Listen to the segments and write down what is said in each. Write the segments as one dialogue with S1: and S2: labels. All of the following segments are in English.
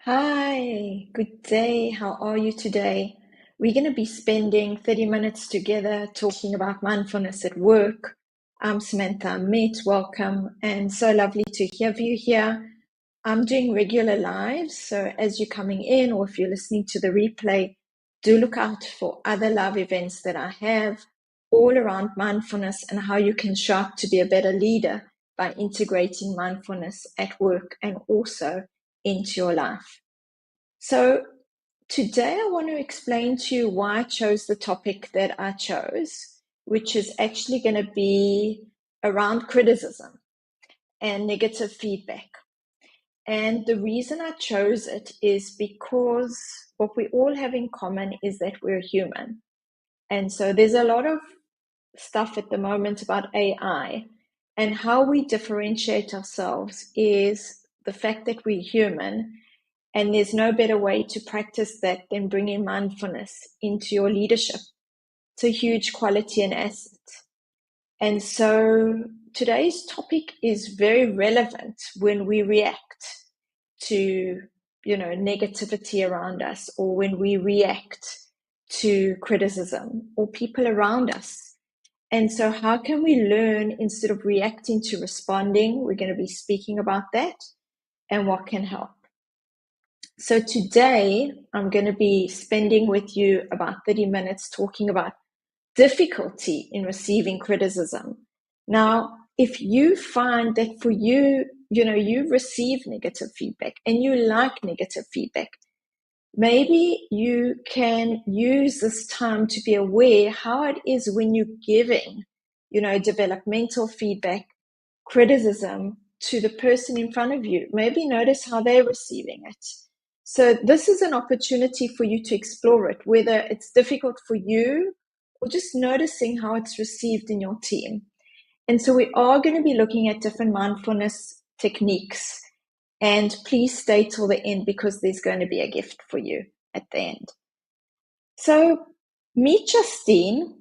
S1: Hi, good day. How are you today? We're going to be spending 30 minutes together talking about mindfulness at work. I'm Samantha, Amit, welcome, and so lovely to have you here. I'm doing regular lives, so as you're coming in or if you're listening to the replay, do look out for other live events that I have all around mindfulness and how you can show up to be a better leader by integrating mindfulness at work and also into your life. So today I want to explain to you why I chose the topic that I chose, which is actually going to be around criticism and negative feedback. And the reason I chose it is because what we all have in common is that we're human. And so there's a lot of stuff at the moment about AI, and how we differentiate ourselves is the fact that we're human. And there's no better way to practice that than bringing mindfulness into your leadership. It's a huge quality and asset. And so today's topic is very relevant when we react to, negativity around us, or when we react to criticism or people around us. And so how can we learn, instead of reacting, to responding? We're going to be speaking about that and what can help. So today I'm going to be spending with you about 30 minutes talking about difficulty in receiving criticism. Now, if you find that for you, you receive negative feedback and you like negative feedback, maybe you can use this time to be aware how it is when you're giving, developmental feedback, criticism to the person in front of you. Maybe notice how they're receiving it. So this is an opportunity for you to explore it, whether it's difficult for you or just noticing how it's received in your team. And so we are going to be looking at different mindfulness techniques. And please stay till the end because there's going to be a gift for you at the end. So meet Justine.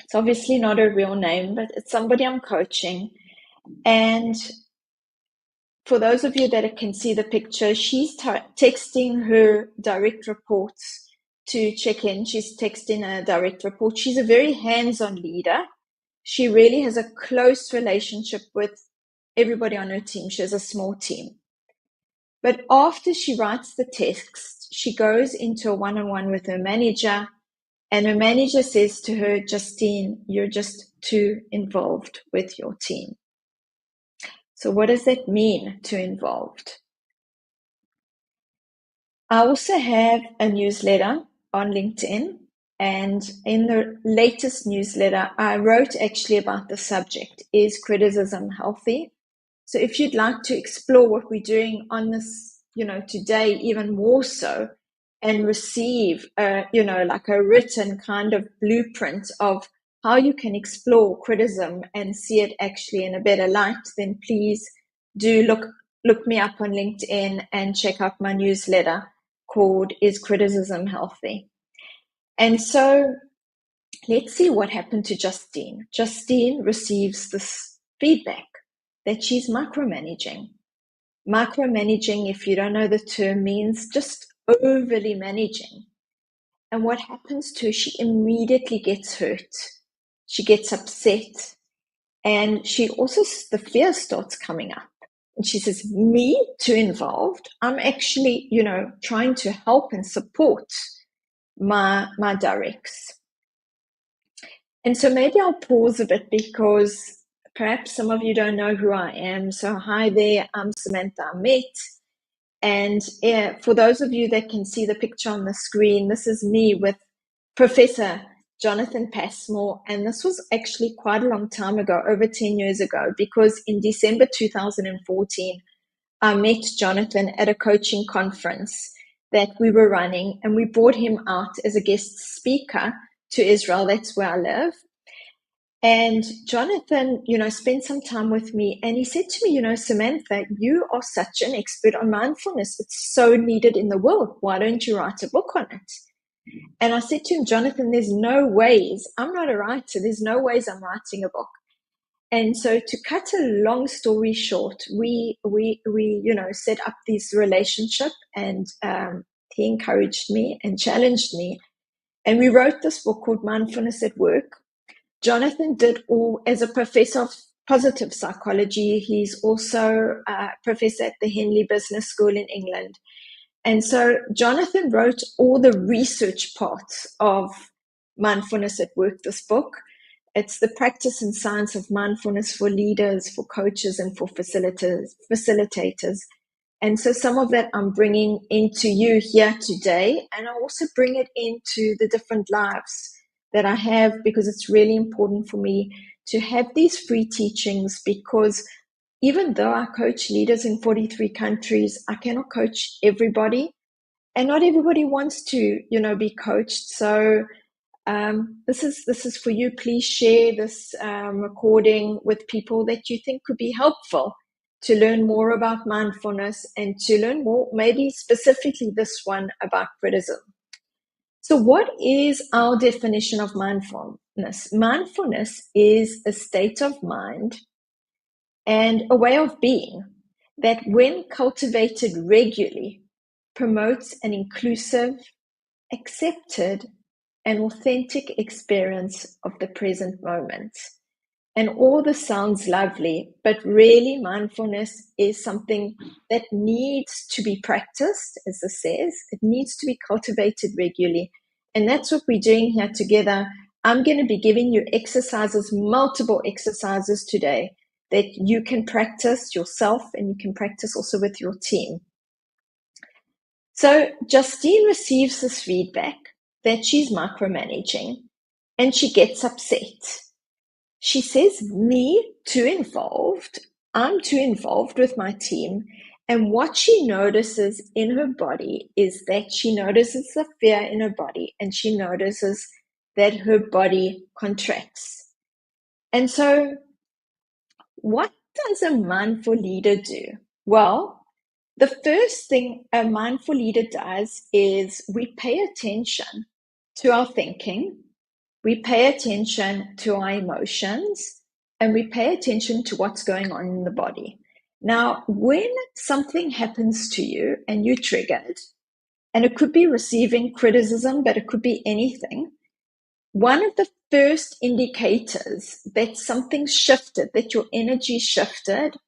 S1: It's obviously not a real name, but it's somebody I'm coaching. And for those of you that can see the picture, she's texting her direct reports to check in. She's texting a direct report. She's a very hands-on leader. She really has a close relationship with everybody on her team. She has a small team. But after she writes the text, she goes into a one-on-one with her manager, and her manager says to her, Justine, you're just too involved with your team. So what does that mean, too involved? I also have a newsletter on LinkedIn, and in the latest newsletter, I wrote actually about the subject, is criticism healthy? So if you'd like to explore what we're doing on this, today, even more so, and receive, like a written kind of blueprint of how you can explore criticism and see it actually in a better light, then please do look me up on LinkedIn and check out my newsletter called Is Criticism Healthy? And so let's see what happened to Justine. Justine receives this feedback that she's micromanaging. Micromanaging, if you don't know the term, means just overly managing. And what happens to her, she immediately gets hurt. She gets upset. And the fear starts coming up. And she says, me too involved? I'm actually, trying to help and support my directs. And so maybe I'll pause a bit because perhaps some of you don't know who I am. So hi there, I'm Samantha Amit. And for those of you that can see the picture on the screen, this is me with Professor Jonathan Passmore. And this was actually quite a long time ago, over 10 years ago, because in December 2014, I met Jonathan at a coaching conference that we were running, and we brought him out as a guest speaker to Israel. That's where I live. And Jonathan, spent some time with me, and he said to me, Samantha, you are such an expert on mindfulness. It's so needed in the world. Why don't you write a book on it? And I said to him, Jonathan, there's no ways. I'm not a writer. There's no ways I'm writing a book. And so, to cut a long story short, we set up this relationship, and he encouraged me and challenged me, and we wrote this book called Mindfulness at Work. Jonathan did all as a professor of positive psychology. He's also a professor at the Henley Business School in England. And so Jonathan wrote all the research parts of Mindfulness at Work, this book. It's the practice and science of mindfulness for leaders, for coaches, and for facilitators. And so some of that I'm bringing into you here today, and I also bring it into the different lives that I have, because it's really important for me to have these free teachings, because even though I coach leaders in 43 countries, I cannot coach everybody, and not everybody wants to, be coached. So this is for you. Please share this recording with people that you think could be helpful to learn more about mindfulness, and to learn more, maybe specifically this one about criticism. So what is our definition of mindfulness? Mindfulness is a state of mind and a way of being that, when cultivated regularly, promotes an inclusive, accepted, and authentic experience of the present moment. And all this sounds lovely, but really mindfulness is something that needs to be practiced, as it says. It needs to be cultivated regularly. And that's what we're doing here together. I'm going to be giving you exercises, multiple exercises today, that you can practice yourself, and you can practice also with your team. So Justine receives this feedback that she's micromanaging, and she gets upset. She says, I'm too involved with my team. And what she notices in her body is that she notices the fear in her body, and she notices that her body contracts. And so what does a mindful leader do? Well, the first thing a mindful leader does is we pay attention to our thinking, we pay attention to our emotions, and we pay attention to what's going on in the body. Now, when something happens to you and you're triggered, and it could be receiving criticism, but it could be anything, one of the first indicators that something shifted, that your energy shifted,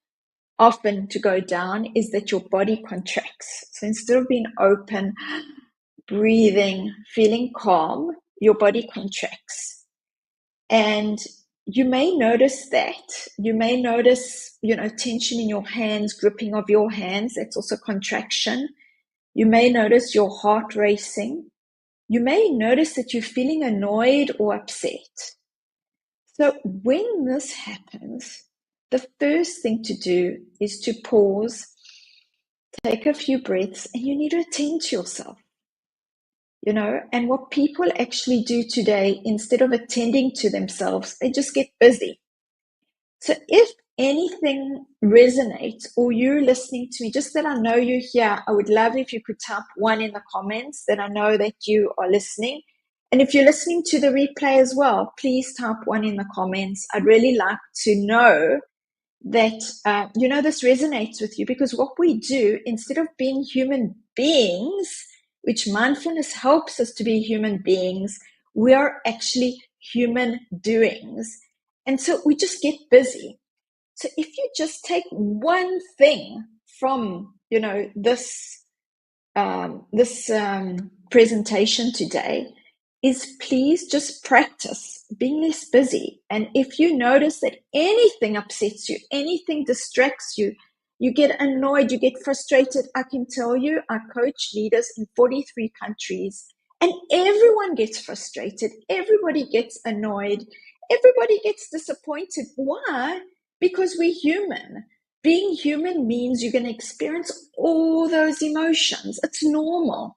S1: often to go down, is that your body contracts. So instead of being open, breathing, feeling calm, your body contracts. And you may notice that. You may notice, tension in your hands, gripping of your hands. That's also contraction. You may notice your heart racing. You may notice that you're feeling annoyed or upset. So when this happens, the first thing to do is to pause, take a few breaths, and you need to attend to yourself. And what people actually do today, instead of attending to themselves, they just get busy. So if anything resonates, or you're listening to me, just that I know you're here, I would love if you could type 1 in the comments, that I know that you are listening. And if you're listening to the replay as well, please type 1 in the comments. I'd really like to know that, this resonates with you, because what we do, instead of being human beings, which mindfulness helps us to be human beings, we are actually human doings. And so we just get busy. So if you just take one thing from, this presentation today, is please just practice being less busy. And if you notice that anything upsets you, anything distracts you, you get annoyed, you get frustrated, I can tell you, I coach leaders in 43 countries, and everyone gets frustrated, everybody gets annoyed, everybody gets disappointed. Why? Because we're human. Being human means you're going to experience all those emotions. It's normal.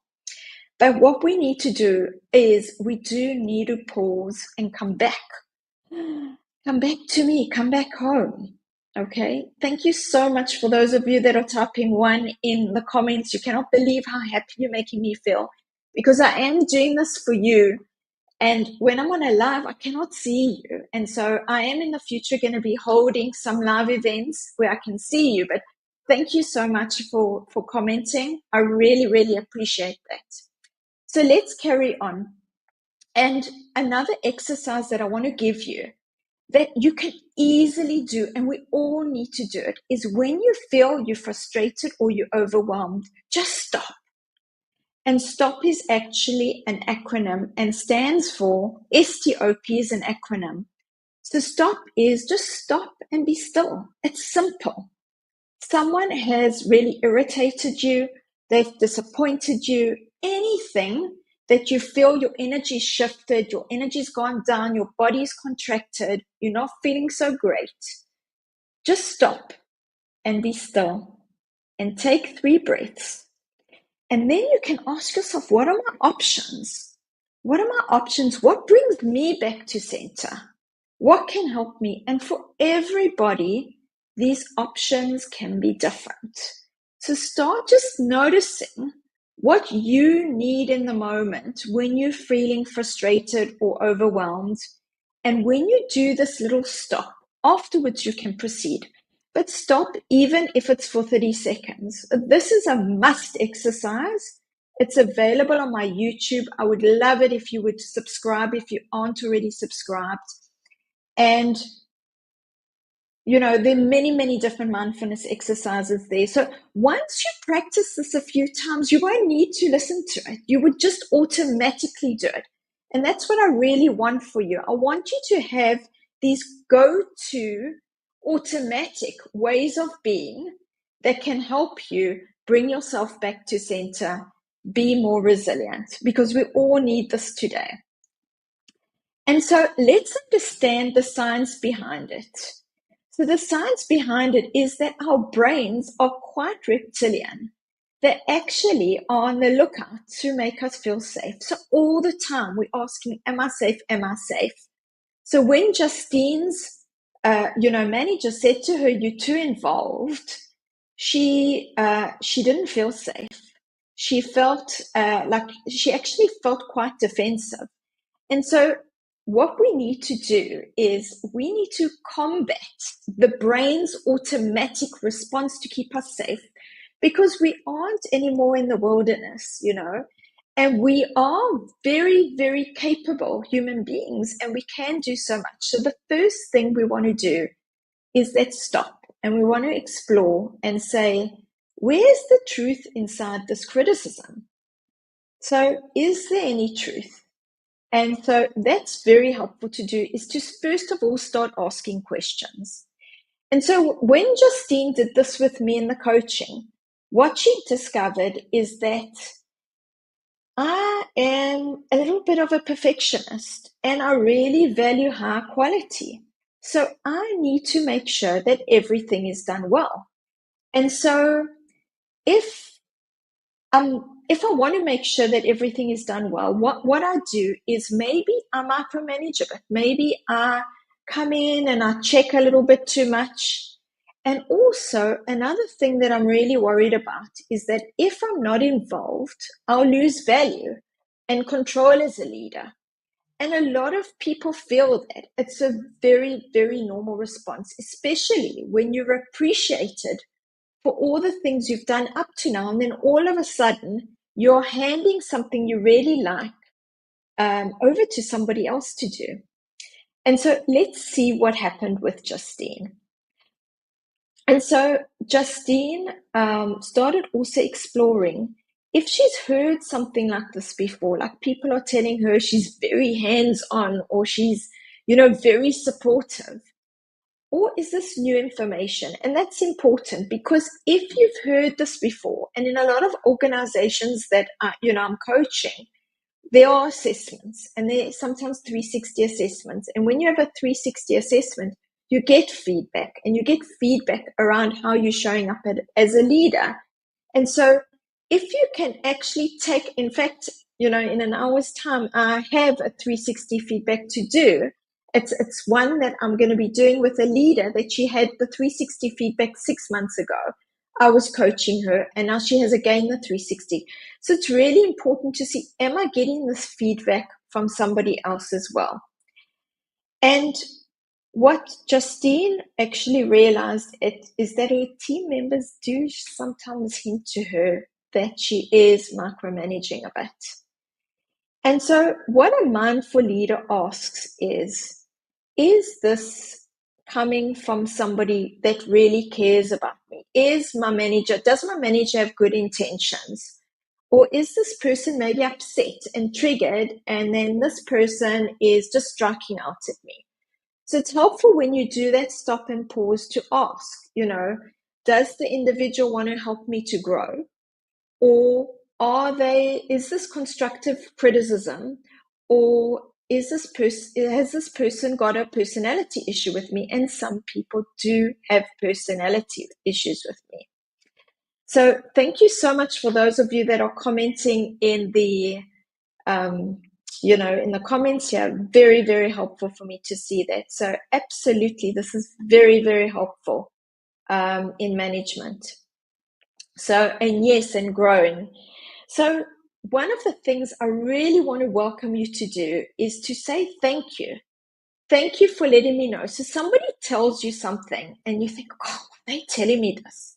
S1: But what we need to do is we do need to pause and come back. Come back to me. Come back home. Okay? Thank you so much for those of you that are typing 1 in the comments. You cannot believe how happy you're making me feel, because I am doing this for you. And when I'm on a live, I cannot see you. And so I am in the future going to be holding some live events where I can see you. But thank you so much for commenting. I really, really appreciate that. So let's carry on. And another exercise that I want to give you that you can easily do, and we all need to do it, is when you feel you're frustrated or you're overwhelmed, just stop. And STOP is actually an acronym and stands for STOP is an acronym. So STOP is just stop and be still. It's simple. Someone has really irritated you, they've disappointed you, anything that you feel your energy shifted, your energy's gone down, your body's contracted, you're not feeling so great. Just stop and be still and take 3 breaths. And then you can ask yourself, what are my options? What are my options? What brings me back to center? What can help me? And for everybody, these options can be different. So start just noticing what you need in the moment when you're feeling frustrated or overwhelmed. And when you do this little stop, afterwards you can proceed. But stop even if it's for 30 seconds. This is a must exercise. It's available on my YouTube. I would love it if you would subscribe if you aren't already subscribed. And, you know, there are many, many different mindfulness exercises there. So once you practice this a few times, you won't need to listen to it. You would just automatically do it. And that's what I really want for you. I want you to have these go-to automatic ways of being that can help you bring yourself back to center, be more resilient, because we all need this today. And so let's understand the science behind it. So the science behind it is that our brains are quite reptilian. They actually are on the lookout to make us feel safe. So all the time we're asking, am I safe? Am I safe? So when Justine's, manager said to her, you're too involved, she didn't feel safe. She felt she actually felt quite defensive. And so what we need to do is we need to combat the brain's automatic response to keep us safe, because we aren't anymore in the wilderness, and we are very, very capable human beings, and we can do so much. So the first thing we want to do is let's stop, and we want to explore and say, where's the truth inside this criticism? So is there any truth? And so that's very helpful to do, is to first of all start asking questions. And so when Justine did this with me in the coaching, what she discovered is that I am a little bit of a perfectionist and I really value high quality. So I need to make sure that everything is done well. And so if I want to make sure that everything is done well, what I do is maybe I micromanage a bit. Maybe I come in and I check a little bit too much. And also another thing that I'm really worried about is that if I'm not involved, I'll lose value and control as a leader. And a lot of people feel that. It's a very, very normal response, especially when you're appreciated for all the things you've done up to now, and then all of a sudden you're handing something you really like over to somebody else to do. And so let's see what happened with Justine. And so Justine started also exploring if she's heard something like this before, like people are telling her she's very hands-on or she's, very supportive. Or is this new information? And that's important, because if you've heard this before, and in a lot of organizations that I'm coaching, there are assessments, and there are sometimes 360 assessments. And when you have a 360 assessment, you get feedback, and you get feedback around how you're showing up as a leader. And so if you can actually take, in fact, in an hour's time, I have a 360 feedback to do. It's one that I'm going to be doing with a leader that she had the 360 feedback 6 months ago. I was coaching her, and now she has again the 360. So it's really important to see, am I getting this feedback from somebody else as well. And what Justine actually realized is that her team members do sometimes hint to her that she is micromanaging a bit. And so what a mindful leader asks is this coming from somebody that really cares about me? Does my manager have good intentions? Or is this person maybe upset and triggered, and then this person is just striking out at me? So it's helpful when you do that, stop and pause to ask, does the individual want to help me to grow? Or is this constructive criticism? Or has this person got a personality issue with me? And some people do have personality issues with me. So thank you so much for those of you that are commenting in the in the comments here. Very, very helpful for me to see that. So absolutely, this is very, very helpful in management. So, and yes, and growing. So one of the things I really want to welcome you to do is to say thank you. Thank you for letting me know. So somebody tells you something and you think, oh, they're telling me this.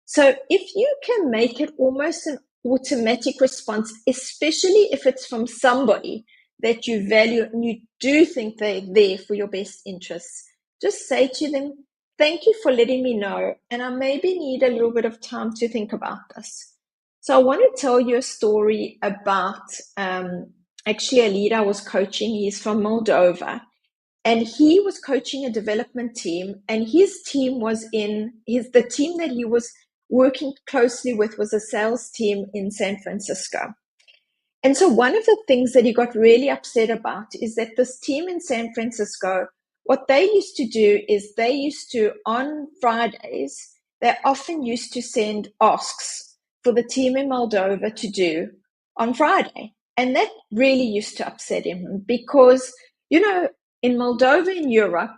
S1: So if you can make it almost an automatic response, especially if it's from somebody that you value and you do think they're there for your best interests, just say to them, thank you for letting me know, and I maybe need a little bit of time to think about this. So I want to tell you a story about actually a leader I was coaching. He's from Moldova. And he was coaching a development team, and his team was the team that he was working closely with was a sales team in San Francisco. And so one of the things that he got really upset about is that this team in San Francisco, what they used to do is on Fridays, they often used to send asks for the team in Moldova to do on Friday. And that really used to upset him because, in Moldova, in Europe,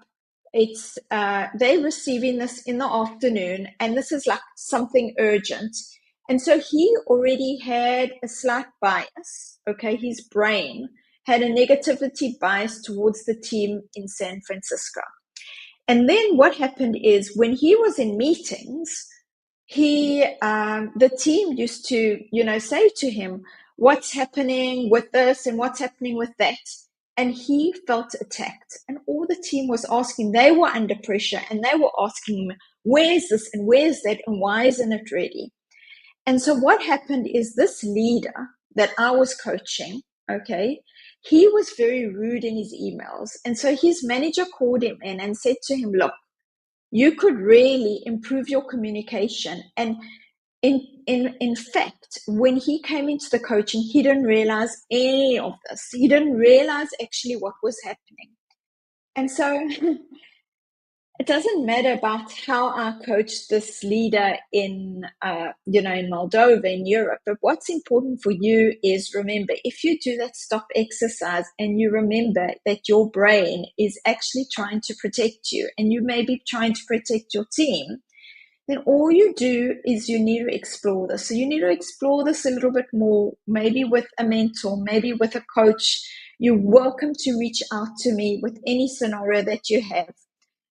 S1: it's they're receiving this in the afternoon, and this is like something urgent. And so he already had a slight bias, okay? His brain had a negativity bias towards the team in San Francisco. And then what happened is when he was in meetings, the team used to, say to him, what's happening with this and what's happening with that? And he felt attacked. And all the team was asking, they were under pressure, and they were asking him, where's this and where's that and why isn't it ready? And so what happened is this leader that I was coaching, okay, he was very rude in his emails. And so his manager called him in and said to him, look, you could really improve your communication. And in fact, when he came into the coaching, he didn't realize any of this. He didn't realize actually what was happening. And so it doesn't matter about how I coached this leader in Moldova, in Europe. But what's important for you is, remember, if you do that stop exercise and you remember that your brain is actually trying to protect you and you may be trying to protect your team, then all you do is you need to explore this. So you need to explore this a little bit more, maybe with a mentor, maybe with a coach. You're welcome to reach out to me with any scenario that you have.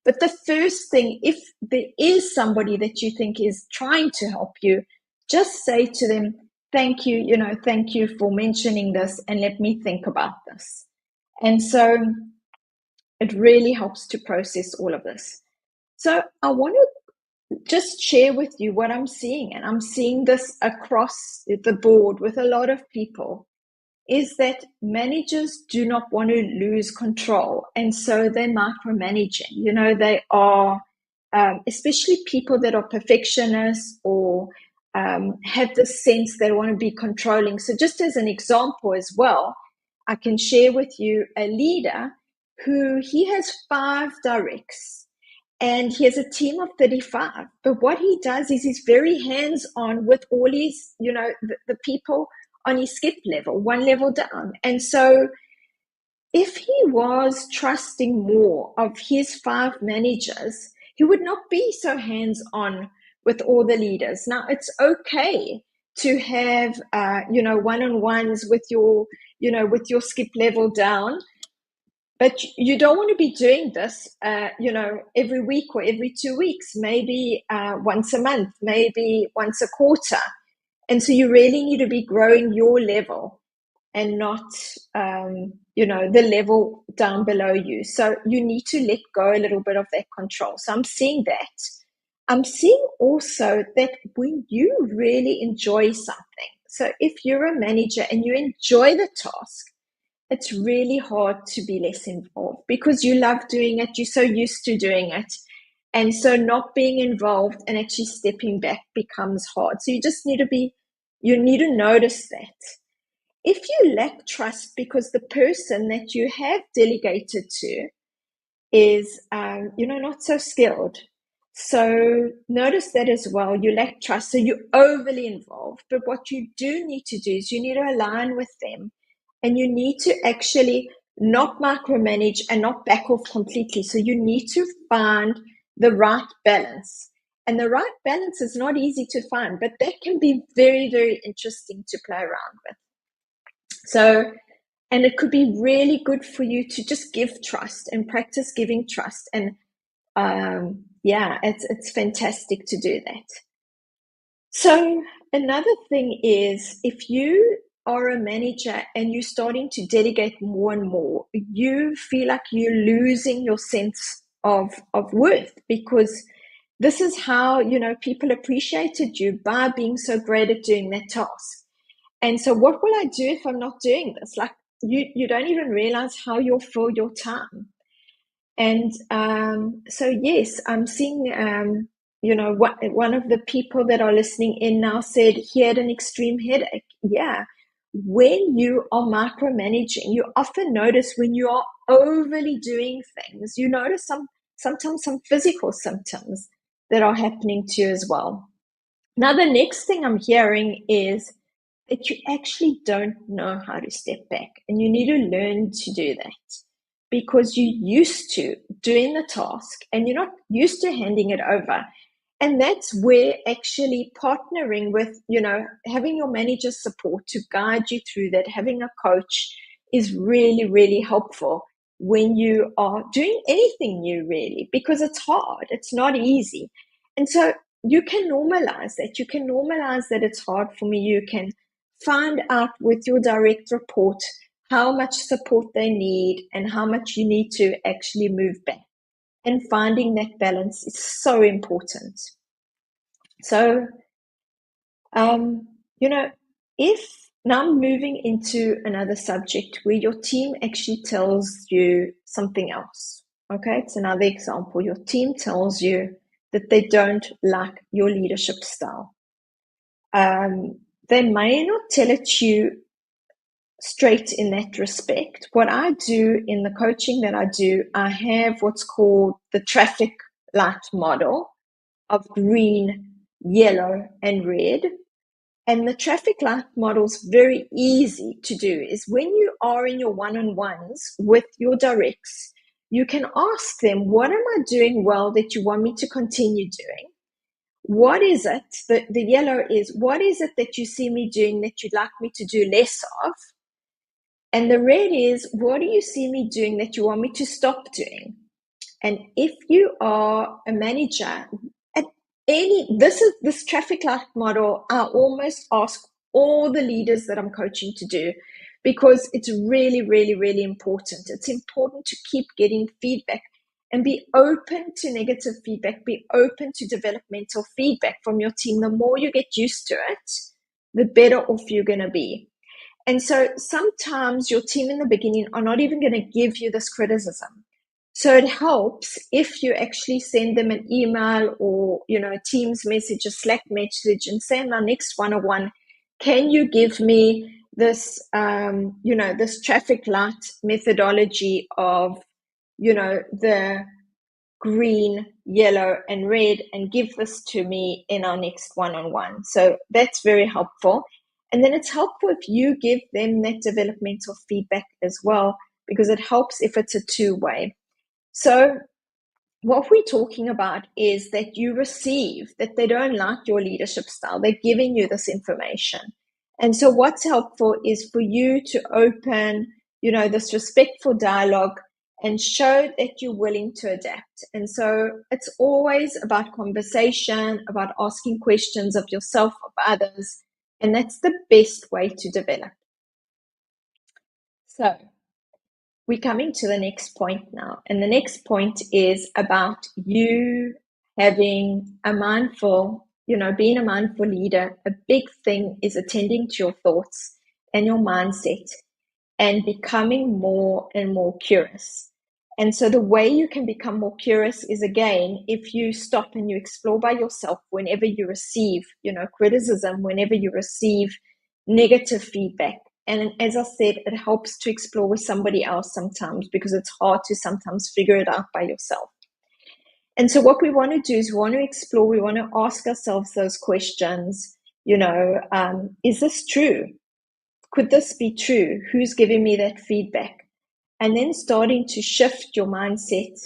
S1: But the first thing, if there is somebody that you think is trying to help you, just say to them, thank you, thank you for mentioning this, and let me think about this. And so it really helps to process all of this. So I want to just share with you what I'm seeing, and I'm seeing this across the board with a lot of people, is that managers do not want to lose control. And so they're micromanaging. They are, especially people that are perfectionists or have this sense they want to be controlling. So just as an example as well, I can share with you a leader who he has 5 directs. And he has a team of 35. But what he does is he's very hands-on with all his, the people on his skip level, one level down. And so if he was trusting more of his 5 managers, he would not be so hands-on with all the leaders. Now, it's okay to have, one-on-ones with your with your skip level down. But you don't want to be doing this, every week or every 2 weeks, maybe once a month, maybe once a quarter. And so you really need to be growing your level and not, the level down below you. So you need to let go a little bit of that control. So I'm seeing that. I'm seeing also that when you really enjoy something, so if you're a manager and you enjoy the task, it's really hard to be less involved because you love doing it. You're so used to doing it. And so not being involved and actually stepping back becomes hard. So you need to notice that. If you lack trust because the person that you have delegated to is, not so skilled. So notice that as well. You lack trust. So you're overly involved. But what you do need to do is you need to align with them. And you need to actually not micromanage and not back off completely. So you need to find the right balance. And the right balance is not easy to find, but that can be very, very interesting to play around with. So, and it could be really good for you to just give trust and practice giving trust. And it's fantastic to do that. So another thing is, if you are a manager and you're starting to delegate more and more, you feel like you're losing your sense of worth, because this is how, people appreciated you, by being so great at doing that task. And so what will I do if I'm not doing this? Like, you don't even realize how you'll fill your time. And so, yes, I'm seeing, one of the people that are listening in now said he had an extreme headache. Yeah. When you are micromanaging, you often notice when you are overly doing things, you notice sometimes some physical symptoms that are happening to you as well. Now, the next thing I'm hearing is that you actually don't know how to step back, and you need to learn to do that, because you're used to doing the task and you're not used to handing it over. And that's where actually partnering with, having your manager's support to guide you through that, having a coach, is really, really helpful when you are doing anything new, really, because it's hard. It's not easy. And so you can normalize that. You can normalize that it's hard for me. You can find out with your direct report how much support they need and how much you need to actually move back. And finding that balance is so important. So, if now I'm moving into another subject where your team actually tells you something else. Okay, it's another example. Your team tells you that they don't like your leadership style. They may not tell it to you straight in that respect. What I do in the coaching that I do, I have what's called the traffic light model of green, yellow, and red. And the traffic light model is very easy to do. Is when you are in your one-on-ones with your directs, you can ask them, what am I doing well that you want me to continue doing? What is it? The yellow is, what is it that you see me doing that you'd like me to do less of? And the red is, what do you see me doing that you want me to stop doing? And if you are a manager, this traffic light model, I almost ask all the leaders that I'm coaching to do, because it's really, really, really important. It's important to keep getting feedback and be open to negative feedback, be open to developmental feedback from your team. The more you get used to it, the better off you're going to be. And so sometimes your team in the beginning are not even going to give you this criticism. So it helps if you actually send them an email or, a Teams message, a Slack message, and say in my next one-on-one, can you give me this, this traffic light methodology of, the green, yellow, and red, and give this to me in our next one-on-one. So that's very helpful. And then it's helpful if you give them that developmental feedback as well, because it helps if it's a two-way. So what we're talking about is that you receive that they don't like your leadership style. They're giving you this information. And so what's helpful is for you to open, this respectful dialogue and show that you're willing to adapt. And so it's always about conversation, about asking questions of yourself, of others, and that's the best way to develop. So we're coming to the next point now. And the next point is about you having a mindful, being a mindful leader. A big thing is attending to your thoughts and your mindset and becoming more and more curious. And so the way you can become more curious is, again, if you stop and you explore by yourself whenever you receive, criticism, whenever you receive negative feedback. And as I said, it helps to explore with somebody else sometimes because it's hard to sometimes figure it out by yourself. And so what we want to do is we want to explore, we want to ask ourselves those questions, is this true? Could this be true? Who's giving me that feedback? And then starting to shift your mindset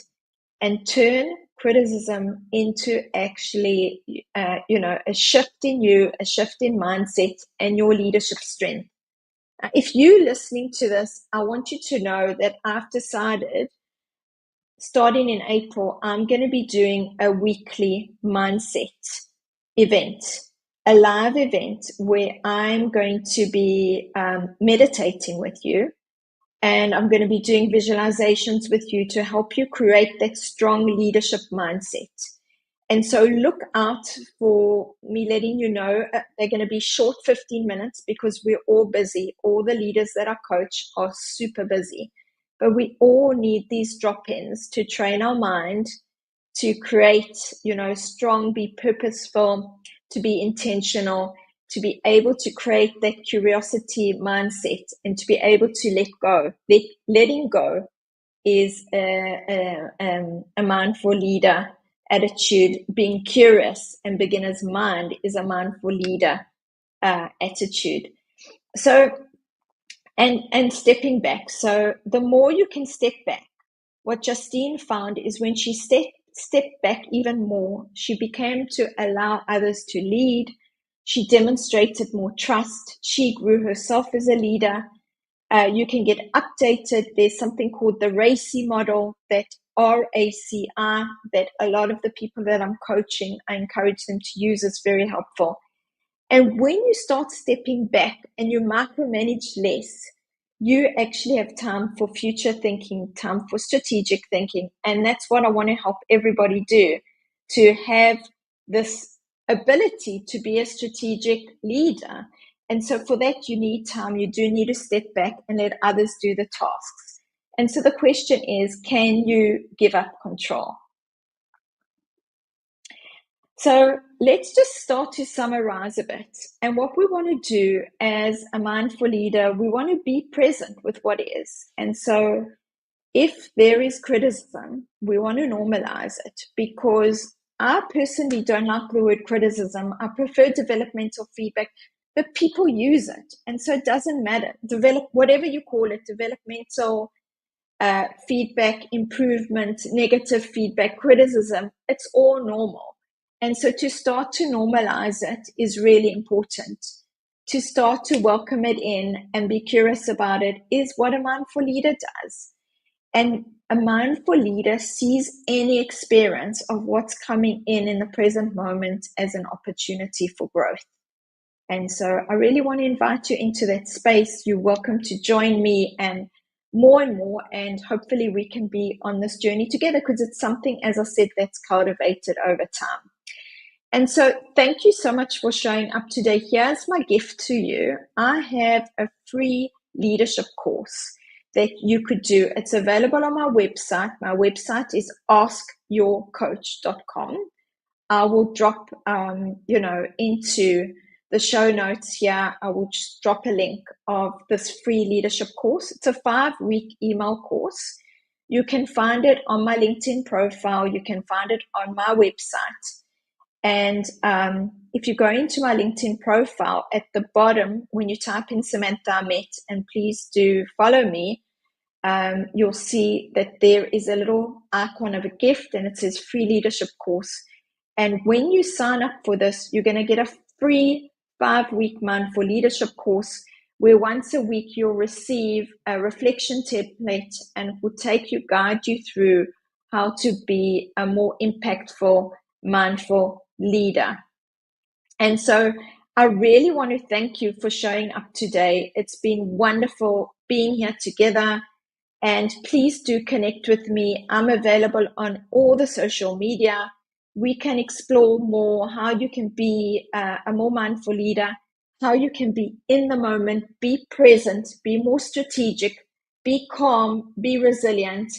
S1: and turn criticism into actually, a shift in you, a shift in mindset and your leadership strength. If you're listening to this, I want you to know that I've decided, starting in April, I'm going to be doing a weekly mindset event, a live event where I'm going to be meditating with you, and I'm going to be doing visualizations with you to help you create that strong leadership mindset. And so look out for me letting you know they're going to be short 15 minutes because we're all busy. All the leaders that I coach are super busy. But we all need these drop-ins to train our mind to create, strong, be purposeful, to be intentional, to be able to create that curiosity mindset and to be able to let go. Letting go is a mindful leader attitude. Being curious and beginner's mind is a mindful leader attitude. So, and stepping back. So the more you can step back, what Justine found is when she stepped back even more, she began to allow others to lead. She demonstrated more trust. She grew herself as a leader. You can get updated. There's something called the RACI model, that RACI, that a lot of the people that I'm coaching, I encourage them to use. It's very helpful. And when you start stepping back and you micromanage less, you actually have time for future thinking, time for strategic thinking. And that's what I want to help everybody do, to have this ability to be a strategic leader. And so for that, you need time. You do need to step back and let others do the tasks. And so the question is, can you give up control? So let's just start to summarize a bit. And what we want to do as a mindful leader, we want to be present with what is. And so if there is criticism, we want to normalize it, because I personally don't like the word criticism. I prefer developmental feedback, but people use it. And so it doesn't matter. Whatever you call it, developmental feedback, improvement, negative feedback, criticism, it's all normal. And so to start to normalize it is really important. To start to welcome it in and be curious about it is what a mindful leader does. And a mindful leader sees any experience of what's coming in the present moment as an opportunity for growth. And so I really want to invite you into that space. You're welcome to join me and more, and hopefully we can be on this journey together, because it's something, as I said, that's cultivated over time. And so thank you so much for showing up today. Here's my gift to you. I have a free leadership course that you could do. It's available on my website. My website is askyourcoach.com. I will drop, into the show notes here, I will just drop a link of this free leadership course. It's a 5-week email course. You can find it on my LinkedIn profile. You can find it on my website. And if you go into my LinkedIn profile, at the bottom, when you type in Samantha Amit, and please do follow me, you'll see that there is a little icon of a gift, and it says free leadership course. And when you sign up for this, you're going to get a free 5-week Mindful Leadership course, where once a week you'll receive a reflection template and it will guide you through how to be a more impactful, mindful leader. And so I really want to thank you for showing up today. It's been wonderful being here together. And please do connect with me. I'm available on all the social media. We can explore more how you can be a more mindful leader, how you can be in the moment, be present, be more strategic, be calm, be resilient.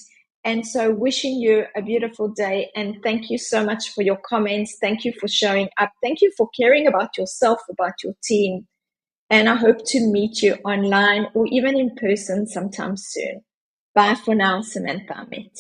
S1: And so wishing you a beautiful day. And thank you so much for your comments. Thank you for showing up. Thank you for caring about yourself, about your team. And I hope to meet you online or even in person sometime soon. Bye for now, Samantha, Amit.